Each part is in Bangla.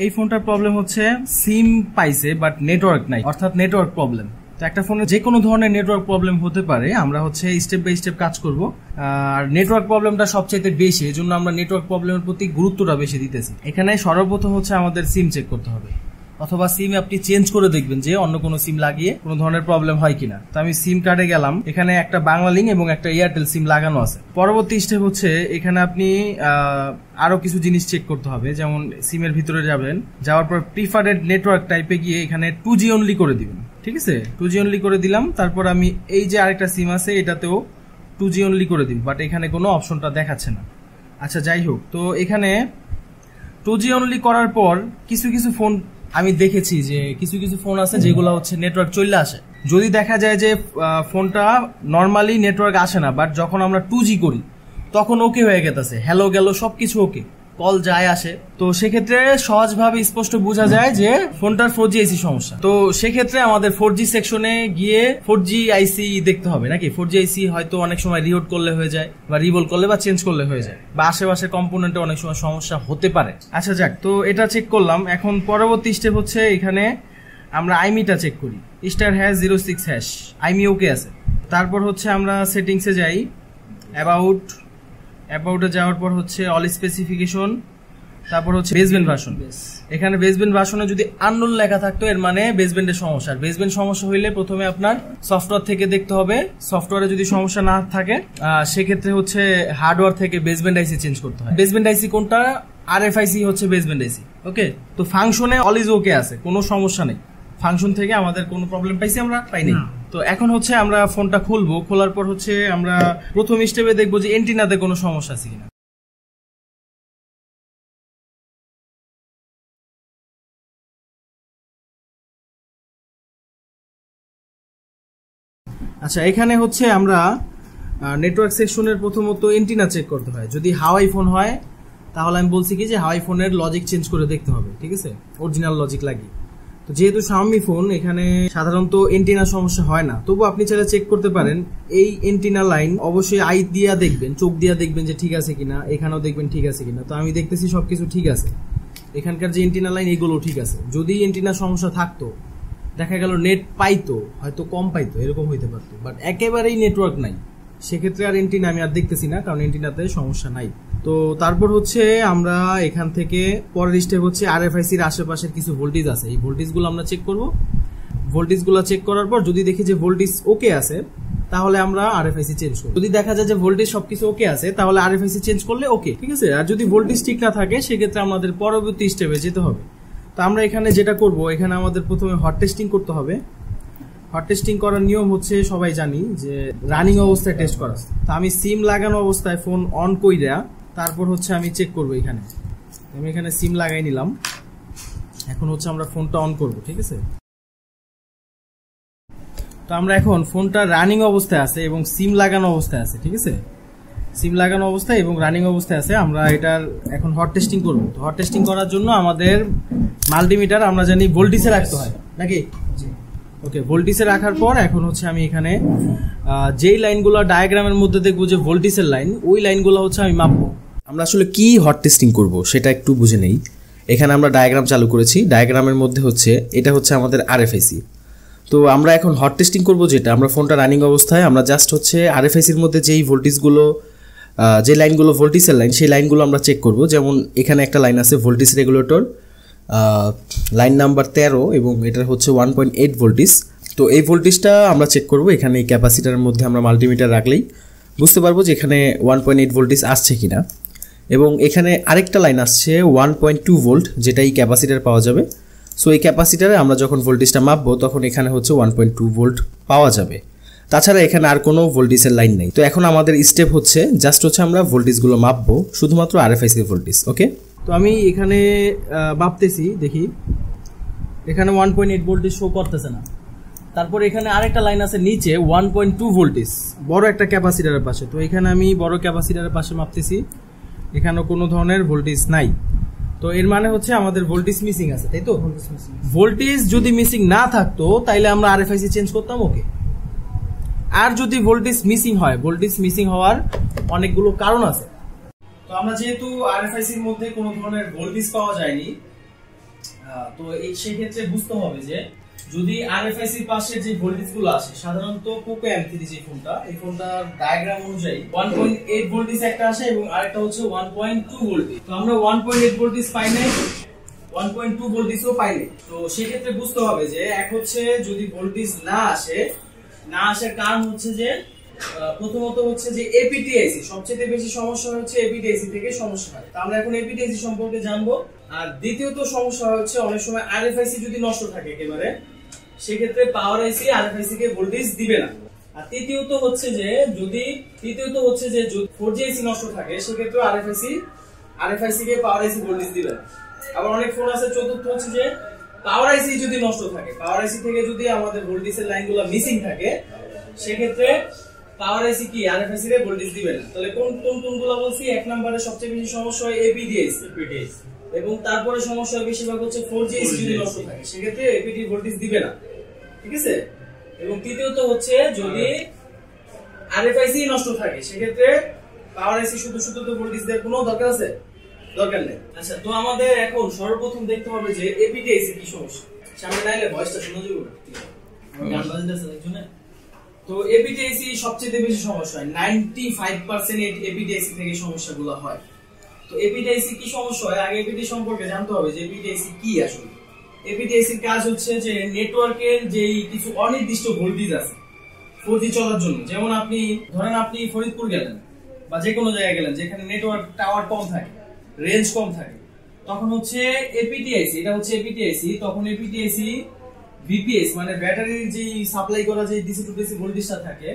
এই ফোনটার প্রবলেম হচ্ছে সিম পাইছে বাট নেটওয়ার্ক নাই, অর্থাৎ নেটওয়ার্ক প্রবলেম। তো একটা ফোনে যে কোনো ধরনের নেটওয়ার্ক প্রবলেম হতে পারে, আমরা হচ্ছে স্টেপ বাই স্টেপ কাজ করব। আর নেটওয়ার্ক প্রবলেমটা সবচাইতে বেশি, এই জন্য আমরা নেটওয়ার্ক প্রবলেমের প্রতি গুরুত্বটা বেশি দিতেছি। এখানে সর্বপ্রথম হচ্ছে আমাদের সিম চেক করতে হবে, অথবা সিম আপনি চেঞ্জ করে দেখবেন যে অন্য কোনো সিম লাগিয়ে কোনো ধরনের প্রবলেম হয় কিনা। তো আমি সিম কার্ডে গেলাম, এখানে একটা বাংলা লিঙ্ক এবং একটা এয়ারটেল সিম লাগানো আছে। পরবর্তী স্টেপ হচ্ছে এখানে আপনি আরো কিছু জিনিস চেক করতে হবে, যেমন সিমের ভিতরে যাবেন, যাওয়ার পর প্রিফারেড নেটওয়ার্ক টাইপে গিয়ে এখানে 2G অনলি করে দিবেন। ঠিক আছে, 2G অনলি করে দিলাম। তারপর আমি এই যে আরেকটা সিম আছে এটাতেও 2G অনলি করে দিব, বাট এখানে কোনো অপশনটা দেখাচ্ছে না। আচ্ছা যাই হোক, তো এখানে 2G অনলি করার পর কিছু কিছু ফোন আমি দেখেছি যে কিছু কিছু ফোন আছে যেগুলো হচ্ছে নেটওয়ার্ক চলে আসে। যদি দেখা যায় যে ফোনটা নর্মালি নেটওয়ার্ক আসে না, বাট যখন আমরা 2G করি তখন ওকে হয়ে গেছে, হ্যালো গেল সবকিছু ওকে, কল যায় আসে। তো সেক্ষেত্রে সহজভাবে স্পষ্ট বোঝা যায় যে ফোনটার 4G আইসি সমস্যা। তো সেক্ষেত্রে আমাদের 4G সেকশনে গিয়ে 4G আইসি দেখতে হবে নাকি। 4G আইসি হয়তো অনেক সময় রিওট করলে হয়ে যায়, বা রিবল করলে বা চেঞ্জ করলে হয়ে যায়, বা আশেপাশের কম্পোনেন্টে অনেক সময় সমস্যা হতে পারে। আচ্ছা যাক, তো এটা চেক করলাম। এখন পরবর্তী স্টেপ হচ্ছে এখানে আমরা আইমিটা চেক করি, *#06# আইমি ওকে আছে। তারপর হচ্ছে আমরা সেটিংসে যাই, অ্যাবাউটে যাওয়ার পর হচ্ছে অল স্পেসিফিকেশন, তারপর হচ্ছে বেসব্যান্ড ভার্সন। এখানে বেসব্যান্ড ভার্সনে যদি আননোন লেখা থাকতো এর মানে বেসব্যান্ডের সমস্যা। বেসব্যান্ড সমস্যা হইলে প্রথমে আপনার সফটওয়্যার থেকে দেখতে হবে, সফটওয়্যারে যদি সমস্যা না থাকে সেক্ষেত্রে হচ্ছে হার্ডওয়্যার থেকে বেসব্যান্ড আইসি চেঞ্জ করতে হয়। বেসব্যান্ড আইসি কোনটা? RFIC হচ্ছে বেসব্যান্ড আইসি। ওকে, তো ফাংশনে অল ইজ ওকে আছে, কোনো সমস্যা নেই। ফাংশন থেকে আমাদের কোনো প্রবলেম পাইছি আমরা পাইনি। তো এখন হচ্ছে আমরা ফোনটা খুলবো, খোলার পর হচ্ছে আমরা প্রথম স্টেপে দেখবো যে এন্টিনাতে কোনো সমস্যা আছে কিনা। আচ্ছা, এখানে হচ্ছে আমরা নেটওয়ার্ক সেকশনের প্রথমত এন্টিনা চেক করতে হয়। যদি হাওয়াই ফোন হয় তাহলে আমি বলছি কি যে হাওয়াই ফোনের লজিক চেঞ্জ করে দেখতে হবে, ঠিক আছে, অরিজিনাল লজিক লাগিয়ে। তো যেহেতু শাওমি ফোন, এখানে সাধারণত এন্টিনা সমস্যা হয় না, তবু আপনি চাইলে চেক করতে পারেন। এই এন্টিনা লাইন অবশ্যই আই দিয়া দেখবেন, চোখ দিয়া দেখবেন যে ঠিক আছে কিনা, এখানেও দেখবেন ঠিক আছে কিনা। তো আমি দেখতেছি সবকিছু ঠিক আছে, এখানকার যে এন্টিনা লাইন এগুলো ঠিক আছে। যদি এন্টিনা সমস্যা থাকতো, দেখা গেল নেট পাইতো, হয়তো কম পাইতো, এরকম হইতে পারতো, বাট একেবারেই নেটওয়ার্ক নাই, সেক্ষেত্রে আর এন্টিনা আমি আর দেখতেছি না, কারণ এন্টিনাতে সমস্যা নাই। তো তারপর হচ্ছে আমরা এখান থেকে পরের স্টেপ হচ্ছে RFICর আশেপাশের কিছু ভোল্টেজ আছে, এই ভোল্টেজগুলো আমরা চেক করব। ভোল্টেজগুলো চেক করার পর যদি দেখি যে ভোল্টেজ ওকে আছে তাহলে আমরা RFIC চেঞ্জ করব। যদি দেখা যায় যে ভোল্টেজ সবকিছু ওকে আছে তাহলে RFIC চেঞ্জ করলে ওকে, ঠিক আছে। আর যদি ভোল্টেজ ঠিক না থাকে সেক্ষেত্রে আমাদের পরবর্তী স্টেপে যেতে হবে। তো আমরা এখানে যেটা করব, এখানে আমাদের প্রথমে হট টেস্টিং করতে হবে। হট টেস্টিং করার নিয়ম হচ্ছে সবাই জানি যে রানিং অবস্থায় টেস্ট করা। তো আমি সিম লাগানো অবস্থায় ফোন অন কইরা তারপর হচ্ছে আমি চেক করব। আমি এখানে সিম লাগাই নিলাম, এখন হচ্ছে আমরা ফোনটা অন করব, ঠিক আছে। তো আমরা এখন ফোনটা রানিং অবস্থায় আছে এবং সিম লাগানো অবস্থায় আছে, ঠিক আছে। সিম লাগানো অবস্থায় এবং রানিং অবস্থায় আছে। আমরা এটার এখন হট টেস্টিং করব। তো হট টেস্টিং করার জন্য আমাদের মাল্টিমিটার আমরা জানি ভোল্টেজে রাখতে হয় নাকি। ওকে, ভোল্টেজে রাখার পর এখন হচ্ছে আমি এখানে যেই লাইনগুলো ডায়াগ্রামের মধ্যে দেখবো যে ভোল্টেজের লাইন, ওই লাইনগুলো হচ্ছে আমি মাপবো। আমরা আসলে কি হট টেস্টিং করব সেটা একটু বুঝে নেই। এখানে আমরা ডায়াগ্রাম চালু করেছি, ডায়াগ্রামের মধ্যে হচ্ছে এটা হচ্ছে আমাদের RFIC। তো আমরা এখন হট টেস্টিং করব যেটা, আমরা ফোনটা রানিং অবস্থায় আমরা জাস্ট হচ্ছে RFICর মধ্যে যেই ভোল্টেজগুলো, যে লাইনগুলো ভোল্টেজের লাইন, সেই লাইনগুলো আমরা চেক করব। যেমন এখানে একটা লাইন আছে ভোল্টেজ রেগুলেটর, লাইন নাম্বার 13 এবং এটার হচ্ছে 1.8 ভোল্টেজ। তো এই ভোল্টেজটা আমরা চেক করব। এখানে এই ক্যাপাসিটারের মধ্যে আমরা মাল্টিমিটার রাখলেই বুঝতে পারবো যে এখানে 1.8 ভোল্টেজ আসছে কিনা। এবং এখানে আরেকটা লাইন আসছে 1.2 ভোল্ট, যেটা এই ক্যাপাসিটার পাওয়া যাবে। সো এই ক্যাপাসিটারে আমরা যখন ভোল্টেজটা মাপবো তখন এখানে হচ্ছে 1.2 ভোল্ট পাওয়া যাবে। তাছাড়া এখানে আর কোনো ভোল্টেজের লাইন নেই। তো এখন আমাদের স্টেপ হচ্ছে জাস্ট হচ্ছে আমরা ভোল্টেজগুলো মাপবো, শুধুমাত্র RFIC ভোল্টেজ। ওকে, তো আমি এখানে মাপতেছি, দেখি এখানে 1.8 ভোল্টেজ শো করতেছে না। তারপর এখানে আরেকটা লাইন আছে নিচে 1.2 ভোল্টেজ, বড় একটা ক্যাপাসিটারের পাশে। তো এখানে আমি বড় ক্যাপাসিটারের পাশে মাপতেছি, এখানেও কোনো ধরনের ভোল্টেজ নাই। তো এর মানে হচ্ছে আমাদের ভোল্টেজ মিসিং আছে, তাই তো। ভোল্টেজ যদি মিসিং না থাকতো তাইলে আমরা RFIC চেঞ্জ করতাম, ওকে। আর যদি ভোল্টেজ মিসিং হয়, ভোল্টেজ মিসিং হওয়ার অনেকগুলো কারণ আছে। তো আমরা যেহেতু RFICর মধ্যে কোনো ধরনের ভোল্টেজ পাওয়া যায়নি, তো এই সেই ক্ষেত্রে বুঝতে হবে যে যদি আরএফআইসি পাশে যে ভোল্টেজ গুলো আসে, সাধারণত পোকো M3 যে ফোনটা, এই ফোনটার ডায়াগ্রাম অনুযায়ী 1.8 ভোল্টেজ একটা আসে এবং আরেকটা হচ্ছে 1.2 ভোল্টেজ। তো আমরা 1.8 ভোল্টেজ পাই নাই, 1.2 ভোল্টেজও পাই নাই। তো সেই ক্ষেত্রে বুঝতে হবে যে এক হচ্ছে যদি ভোল্টেজ না আসার কারণ হচ্ছে যে প্রথমত হচ্ছে যে এপিটিআইসি, সবচেয়ে বেশি সমস্যা হচ্ছে এপিটিআইসি থেকে সমস্যা হয়। তো আমরা এখন এপিটিআইসি সম্পর্কে জানবো। আর দ্বিতীয়ত সমস্যা হচ্ছে অনেক সময় আরএফআইসি যদি নষ্ট থাকে একেবারে, সেক্ষেত্রে পাওয়ার আইসি আরএফআইসি কে ভোল্টেজ দিবে না। আর তৃতীয়ত হচ্ছে যে 4G আইসি নষ্ট থাকে, সেক্ষেত্রে আরএফআইসি কে পাওয়ার আইসি ভোল্টেজ দিবে না। আবার অনেক ফোন আছে চতুর্থ হচ্ছে যে পাওয়ার আইসি যদি নষ্ট থাকে, পাওয়ার আইসি থেকে যদি আমাদের ভোল্টেজের লাইনগুলো মিসিং থাকে, সেক্ষেত্রে পাওয়ার আইসি কি আরএফআইসি কে ভোল্টেজ দিবে না। তাহলে কোনগুলো বলছি? এক নম্বরে সবচেয়ে বেশি সমস্যা হয় এপিডিআইসি, এবং তারপরে সমস্যা বেশিরভাগ হচ্ছে 4G আইসি যদি নষ্ট থাকে, সেক্ষেত্রে এপিডি ভোল্টেজ দিবে না, ঠিক আছে। এবং তৃতীয়ত হচ্ছে যদি আরএফআইসি নষ্ট থাকে, সেক্ষেত্রে পাওয়ার আইসি শুধু তো ভোল্টেজ দেওয়ার কোনো দরকার নেই। আচ্ছা, তো আমাদের এখন সর্বপ্রথম দেখতে হবে যে এপিডিআইসি কি সমস্যা। সামনে নাইলে ভয়েসটা শোনা যাবে না, গান বাজতেছে একজনে। তো এপিডিআইসি সবচেয়ে বেশি সমস্যা হয়, 95% এপিডিআইসি থেকে সমস্যাগুলো হয়। তো এপিডিআইসি কি সমস্যা হয়, আগে এপিডি সম্পর্কে জানতে হবে যে এপিডিআইসি কি আসলে। এপিডিআইসির কাজ হচ্ছে যে নেটওয়ার্কের যেই কিছু অনির্দিষ্ট ভোল্টেজ আছে 4G চলার জন্য, যেমন আপনি ফরিদপুর গেলেন বা যে কোনো জায়গায় গেলেন যেখানে নেটওয়ার্ক টাওয়ার কম থাকে, রেঞ্জ কম থাকে, তখন হচ্ছে এপিডিআইসি, এটা হচ্ছে এপিডিআইসি, তখন এপিডিআইসি ভিপিএস মানে ব্যাটারির যে সাপ্লাই করা যে ডিসি টু ডিসি ভোল্টেজটা থাকে,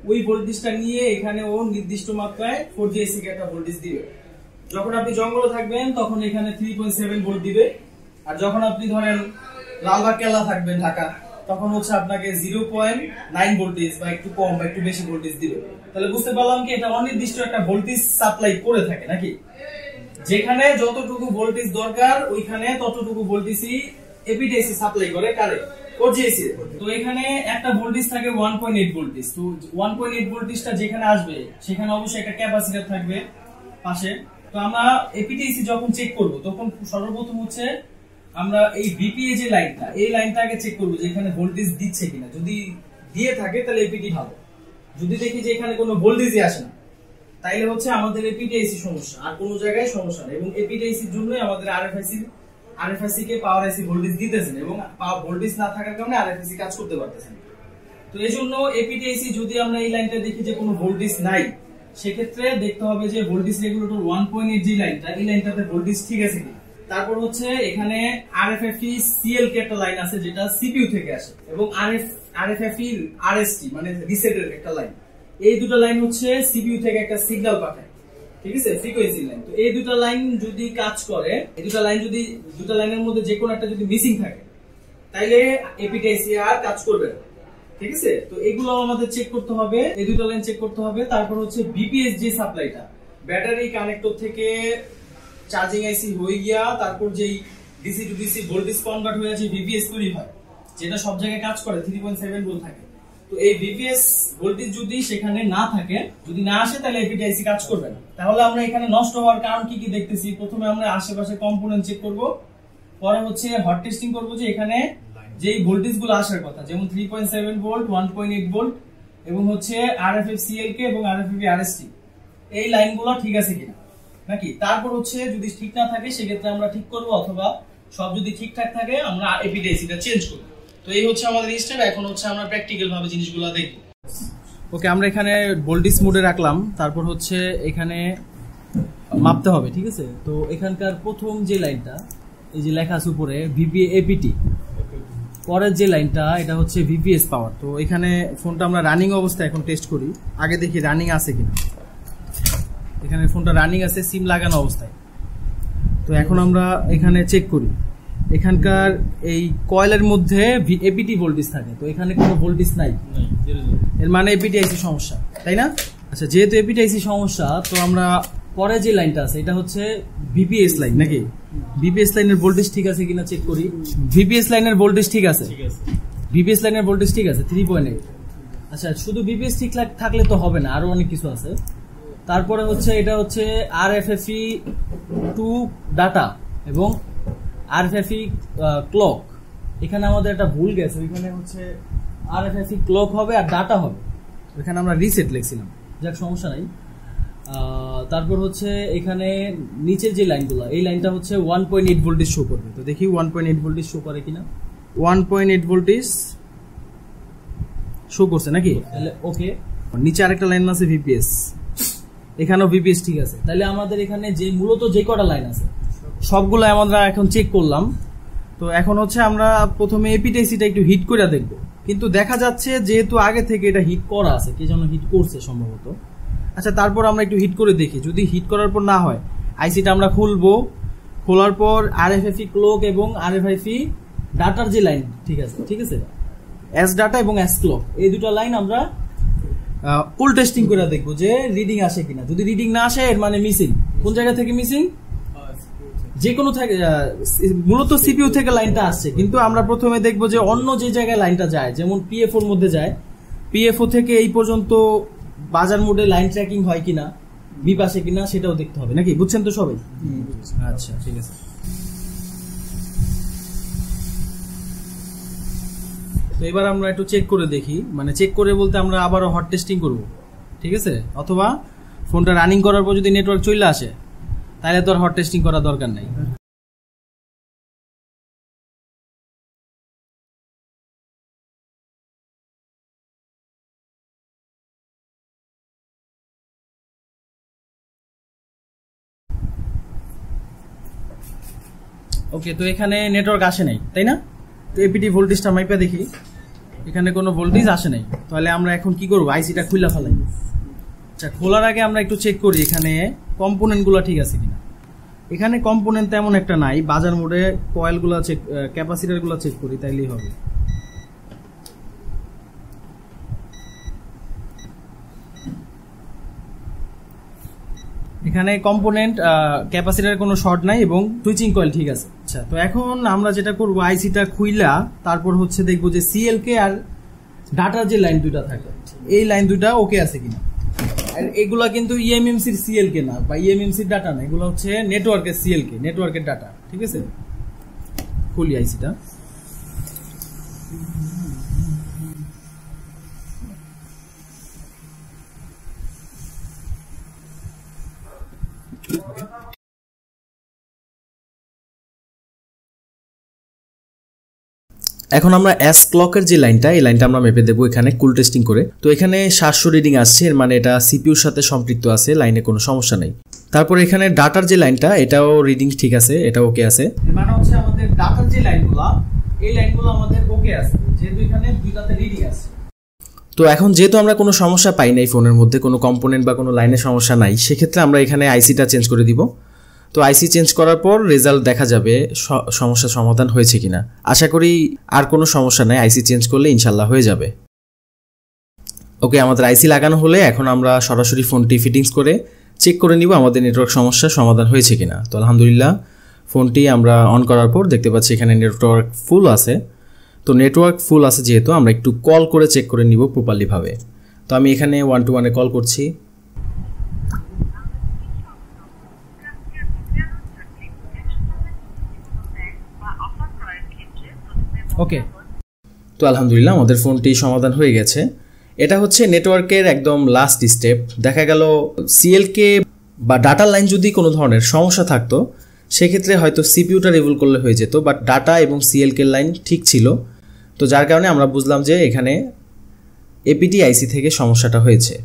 ওই ভোল্টেজটা নিয়ে এখানে ও নির্দিষ্ট মাত্রায় 4G আইসি কে একটা ভোল্টেজ দিবে। যখন আপনি জঙ্গলে থাকবেন তখন এখানে 3.7 ভোল্ট দিবে, আর যখন আপনি ধরেন লালবাগ কেল্লা থাকবেন ঢাকা, তখন হচ্ছে আপনাকে 0.9 ভোল্টেজ বা একটু কম বা একটু বেশি ভোল্টেজ দিবে। তাহলে বুঝতে পারলাম কি এটা অনির্দিষ্ট একটা ভোল্টেজ সাপ্লাই করে থাকে নাকি, যেখানে যতটুকু ভোল্টেজ দরকার ওইখানে ততটুকু ভোল্টেজই এপিডিআইসি সাপ্লাই করে কারে 4G আইসি। তো এখানে একটা ভোল্টেজ থাকে 1.8 ভোল্টেজ। তো 1.8 ভোল্টেজটা যেখানে আসবে সেখানে অবশ্যই একটা ক্যাপাসিটর থাকবে পাশে। তো আমরা এপিডিআইসি যখন চেক করব তখন সর্বপ্রথম হচ্ছে আমরা এই ভিপিএ যে লাইনটা, এই লাইনটাকে চেক করব যে এখানে ভোল্টেজ দিচ্ছে কিনা। যদি দিয়ে থাকে তাহলে এপিডি ভালো, যদি দেখি যে এখানে কোনো ভোল্টেজই আসে না তাইলে হচ্ছে আমাদের এপিডিআইসি সমস্যা, আর কোনো জায়গায় সমস্যা নেই। এবং এপিডিআইসির জন্যই আমাদের আরএফআইসি কে পাওয়ার আইসি ভোল্টেজ দিতেছেন, এবং ভোল্টেজ না থাকার কারণে আরএফআইসি কাজ করতে পারতেছেন। তো এই জন্য এপিডিআইসি যদি আমরা এই লাইনটা দেখি যে কোনো ভোল্টেজ নাই, সেক্ষেত্রে দেখতে হবে যে ভোল্টেজ রেগুলেটর 1.8 যে লাইনটা, এই লাইনটাতে ভোল্টেজ ঠিক আছে কি। তারপর হচ্ছে এখানে আরএফএফই সিএল কে একটা লাইন আছে যেটা সিপিইউ থেকে আসে, এবং আরএফএফই আরএসটি মানে রিসেটের একটা লাইন। এই দুটো লাইন হচ্ছে সিপিইউ থেকে একটা সিগন্যাল পাঠায়, ঠিক আছে, ফ্রিকোয়েন্সি লাইন। তো এই দুটো লাইন যদি কাজ করে, এই দুটো লাইনের মধ্যে যে কোনো একটা যদি মিসিং থাকে, তাইলে এপিডিআইসি আর কাজ করবে না, ঠিক আছে। তো এগুলো আমাদের চেক করতে হবে, এই দুটো লাইন চেক করতে হবে। তারপর হচ্ছে বিপিএস যে সাপ্লাইটা ব্যাটারি কানেক্টর থেকে চার্জিং আইসি হয়ে গিয়া তারপর যেই DC two DC voltage convert হয়ে আছে ভিপিএস তৈরি হয়, যেটা সব জায়গায় কাজ করে 3.7 ভোল্ট থাকে। তো এই ভিপিএস ভোল্টেজ যদি সেখানে না থাকে, যদি না আসে, তাহলে এপিডিআইসি কাজ করবে না। তাহলে আমরা এখানে নষ্ট হওয়ার কারণ কি কি দেখতেছি। প্রথমে আমরা আশেপাশে কম্পোনেন্ট চেক করব, পরে হচ্ছে হট টেস্টিং করব যে এখানে যেই ভোল্টেজ গুলো আসার কথা, যেমন 3.7 ভোল্ট, 1.8 ভোল্ট এবং হচ্ছে আরএফএফসিএল কে এবং আরএফএফই আরএসটি, এই লাইনগুলো ঠিক আছে কিনা নাকি। তারপর হচ্ছে যদি ঠিক না থাকে সেক্ষেত্রে আমরা ঠিক করব, অথবা সব যদি ঠিকঠাক থাকে আমরা এপিডিআইসিটা চেঞ্জ করব। তো এই হচ্ছে আমাদের স্টেপ। এখন হচ্ছে আমরা প্র্যাকটিক্যাল ভাবে জিনিসগুলো দেখব। ওকে, আমরা এখানে ভোল্টেজ মোডে রাখলাম, তারপর হচ্ছে এখানে মাপতে হবে, ঠিক আছে। তো এখানকার প্রথম যে লাইনটা, এই যে লেখা আছে উপরে ভিপিএ এপিটি, পরের যে লাইনটা এটা হচ্ছে ভিপিএস পাওয়ার। তো এখানে ফোনটা আমরা রানিং অবস্থায় এখন টেস্ট করি, আগে দেখি রানিং আছে কিনা। এখানে ফোনটা রানিং আছে সিম লাগানো অবস্থায়। তো এখন আমরা এখানে চেক করি, এখানকার এই কয়েলের মধ্যে এপিটি ভোল্টেজ থাকে, তো এখানে কোনো ভোল্টেজ নাই, এর মানে এপিডিআইসি সমস্যা, তাই না। আচ্ছা, যেহেতু এপিডিআইসি সমস্যা, তো আমরা পরে যে লাইনটা আছে এটা হচ্ছে ভিপিএস লাইন নাকি। ভিপিএস লাইনের ভোল্টেজ ঠিক আছে কিনা চেক করি। ভিপিএস লাইনের ভোল্টেজ ঠিক আছে, ভিপিএস লাইনের ভোল্টেজ ঠিক আছে 3.8। আচ্ছা, শুধু ভিপিএস ঠিক থাকলে তো হবে না, আরো অনেক কিছু আছে। তারপরে হচ্ছে এটা হচ্ছে আরএফএফই টু ডাটা এবং আরএফএফই ক্লক, এখানে আমাদের একটা ভুল গেছে, এখানে হচ্ছে আরএফএফই ক্লক হবে আর ডাটা হবে, এখানে আমরা রিসেট লিখছিলাম, যাক সমস্যা নাই। তারপর হচ্ছে এখানে নিচের যে লাইনগুলো, এই লাইনটা হচ্ছে 1.8 ভোল্টেজ শো করবে, তো দেখি 1.8 ভোল্টেজ শো করে কিনা। 1.8 ভোল্টেজ শো করছে নাকি, তাহলে ওকে। নিচে আরেকটা লাইন আছে ভিপিএস, এখানেও ভিপিএস ঠিক আছে, তাহলে আমাদের এখানে যে মূলত যে কটা লাইন আছে সবগুলো আমরা এখন চেক করলাম। তো এখন হচ্ছে আমরা প্রথমে এপিটাইসিটা একটু হিট করে দেখব, কিন্তু দেখা যাচ্ছে যেহেতু আগে থেকে এটা হিট করা আছে, কে যেন হিট করছে সম্ভবত। আচ্ছা, তারপর আমরা একটু হিট করে দেখি, যদি হিট করার পর না হয় আইসিটা আমরা খুলবো, খোলার পর আরএফএফই ক্লক এবং আরএফআইসি ডাটার যে লাইন ঠিক আছে, ঠিক আছে, এস ডাটা এবং এস ক্লক, এই দুটো লাইন আমরা ফুল টেস্টিং করে দেখবো যে রিডিং আসে কিনা। যদি রিডিং না আসে এর মানে মিসিং। কোন জায়গা থেকে মিসিং? যে কোনো থেকে, মূলত সিপিইউ থেকে লাইনটা আসছে, কিন্তু আমরা প্রথমে দেখবো যে অন্য যে জায়গায় লাইনটা যায়, যেমন পিএফওর মধ্যে যায়, পিএফও থেকে এই পর্যন্ত বাজার মোডে লাইন ট্র্যাকিং হয় কিনা, বিপ আসে কিনা, সেটাও দেখতে হবে নাকি, বুঝছেন তো সবাই? আচ্ছা ঠিক আছে। তো এবার আমরা একটু চেক করে দেখি, মানে চেক করে বলতে আমরা আবারও হট টেস্টিং করব, ঠিক আছে, অথবা ফোনটা রানিং করার পর যদি নেটওয়ার্ক চলে আসে তাহলে তো আর হট টেস্টিং করার দরকার নাই। ওকে, তো এখানে নেটওয়ার্ক আসে নাই, তাই না? তো এপিটি ভোল্টেজটা মাইপা দেখি, এখানে কোনো ভোল্টেজ আসে নাই, তাহলে আমরা এখন কি করবো, আইসিটা খুলে ফেলাই। আচ্ছা, খোলার আগে আমরা একটু চেক করি এখানে কম্পোনেন্টগুলো ঠিক আছে কিনা। এখানে কম্পোনেন্ট তেমন একটা নাই, বাজার মোডে কয়েলগুলো চেক, ক্যাপাসিটরগুলো চেক করি, তাইলেই হবে। এখানে কম্পোনেন্ট ক্যাপাসিটরের কোনো শর্ট নাই এবং সুইচিং কয়েল ঠিক আছে। আচ্ছা, তো এখন আমরা যেটা করবো, আইসিটা খুইলা তারপর হচ্ছে দেখবো যে সিএলকে আর ডাটার যে লাইন দুইটা থাকে, এই লাইন দুইটা ওকে আছে কিনা। আর এগুলা কিন্তু ইএমএমসির সিএলকে না, বা ইএমএমসির ডাটা না, এগুলো হচ্ছে নেটওয়ার্কের সিএলকে, নেটওয়ার্কের ডাটা, ঠিক আছে। খুলি আইসিটা। এখন আমরা এস ক্লকের যে লাইনটা, এই লাইনটা আমরা মেপে দেবো এখানে কুল টেস্টিং করে। তো এখানে 700 রিডিং আসছে, এর মানে এটা সিপিইউর সাথে সম্পৃক্ত আছে, লাইনে কোনো সমস্যা নেই। তারপর এখানে ডাটার যে লাইনটা, এটাও রিডিং ঠিক আছে, এটা ওকে আছে, মানে হচ্ছে আমাদের ডাটার যে লাইনগুলো, এই লাইনগুলো আমাদের ওকে আছে, যেহেতু এখানে দুইটাতে রিডিং আছে। তো এখন যেহেতু আমরা কোনো সমস্যা পাই নাই, ফোনের মধ্যে কোনো কম্পোনেন্ট বা কোনো লাইনের সমস্যা নাই, সেক্ষেত্রে আমরা এখানে আইসিটা চেঞ্জ করে দিব। তো আইসি চেঞ্জ করার পর রেজাল্ট দেখা যাবে সমস্যার সমাধান হয়েছে কিনা। আশা করি আর কোনো সমস্যা নাই, আইসি চেঞ্জ করলে ইনশাল্লাহ হয়ে যাবে। ওকে, আমাদের আইসি লাগানো হলে এখন আমরা সরাসরি ফোনটি ফিটিংস করে চেক করে নিব আমাদের নেটওয়ার্ক সমস্যার সমাধান হয়েছে কিনা। তো আলহামদুলিল্লাহ, ফোনটি আমরা অন করার পর দেখতে পাচ্ছি এখানে নেটওয়ার্ক ফুল আছে। তো নেটওয়ার্ক ফুল আছে যেহেতু, আমরা একটু কল করে চেক করে নিব প্রপারলিভাবে। তো আমি এখানে 1-to-1 কল করছি। ওকে, তো আলহামদুলিল্লাহ আমাদের ফোনটি সমাধান হয়ে গেছে। এটা হচ্ছে নেটওয়ার্কের একদম লাস্ট স্টেপ। দেখা গেল সিএলকে বা ডাটা লাইন যদি কোনো ধরনের সমস্যা থাকতো, সেক্ষেত্রে হয়তো সিপিইউটা রিভুল করলে হয়ে যেত, বাট ডাটা এবং সিএলকে লাইন ঠিক ছিল। তো যার কারণে আমরা বুঝলাম যে এখানে এপিটি আইসি থেকে সমস্যাটা হয়েছে।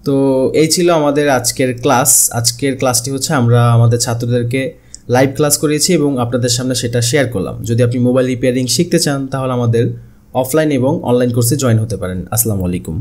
তো এই ছিল আমাদের আজকের ক্লাস। আজকের ক্লাসটি হচ্ছে আমরা আমাদের ছাত্রদেরকে লাইভ ক্লাস করিয়েছি এবং আপনাদের সামনে সেটা শেয়ার করলাম। যদি আপনি মোবাইল রিপেয়ারিং শিখতে চান তাহলে আমাদের অফলাইন এবং অনলাইন কোর্সে জয়েন হতে পারেন। আসসালামু আলাইকুম।